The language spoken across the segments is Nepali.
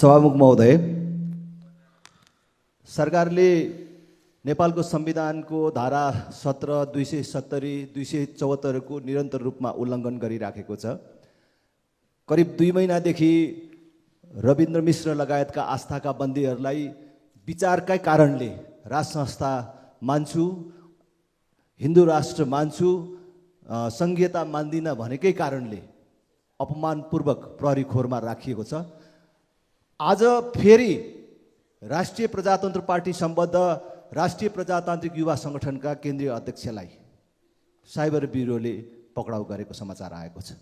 सभामुख महोदय, सरकारले नेपालको संविधानको धारा 17, 270, 274 को निरन्तर रूपमा उल्लङ्घन गरिराखेको छ। करिब 2 महिनादेखि रविन्द्र मिश्र लगायतका आस्थाका बन्दीहरूलाई विचारकै कारणले राज संस्था मान्छु, हिन्दू राष्ट्र मान्छु, संघीयता मान्दिन भनेकै कारणले अपमानपूर्वक प्रहरी खोरमा राखिएको छ। आज फेरि राष्ट्रिय प्रजातन्त्र पार्टी सम्बद्ध राष्ट्रिय प्रजातान्त्रिक युवा संगठनका केन्द्रीय अध्यक्षलाई साइबर ब्युरोले पक्राउ गरेको समाचार आएको छ।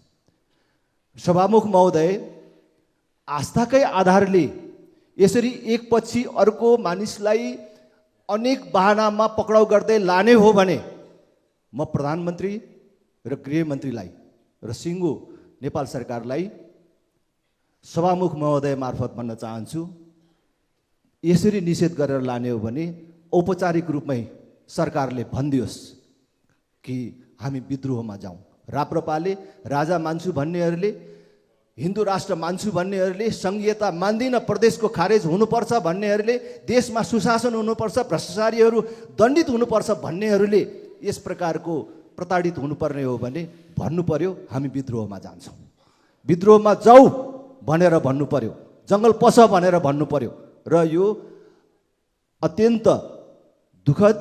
सभामुख महोदय, आस्थाकै आधारले यसरी एकपछि अर्को मानिसलाई अनेक बहानामा पक्राउ गर्दै लाने हो भने म प्रधानमन्त्री र गृहमन्त्रीलाई र सिङ्गो नेपाल सरकारलाई सभामुख महोदय मार्फत भन्न चाहन्छु, यसरी निषेध गरेर लाने हो भने औपचारिक रूपमै सरकारले भनिदियोस् कि हामी विद्रोहमा जाउँ। राप्रपाले राजा मान्छु भन्नेहरूले, हिन्दू राष्ट्र मान्छु भन्नेहरूले, संघीयता मान्दिन प्रदेशको खारेज हुनुपर्छ भन्नेहरूले, देशमा सुशासन हुनुपर्छ, भ्रष्टाचारीहरू दण्डित हुनुपर्छ भन्नेहरूले यस प्रकारको प्रताडित हुनुपर्ने हो भने भन्नु पर्यो हामी विद्रोहमा जान्छौँ। विद्रोहमा जाऊ भनेर भन्नु पर्यो, जङ्गल पस भनेर भन्नु पर्यो। र यो अत्यन्त दुःखद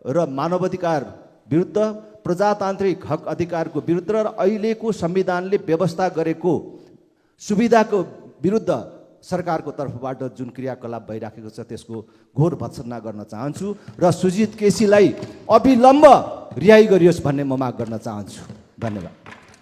र मानवाधिकार विरुद्ध, प्रजातान्त्रिक हक अधिकारको विरुद्ध र अहिलेको संविधानले व्यवस्था गरेको सुविधाको विरुद्ध सरकारको तर्फबाट जुन क्रियाकलाप भइराखेको छ त्यसको घोर भत्सना गर्न चाहन्छु र सुजित केसीलाई अविलम्ब रिहाई गरियोस् भन्ने म माग गर्न चाहन्छु। धन्यवाद।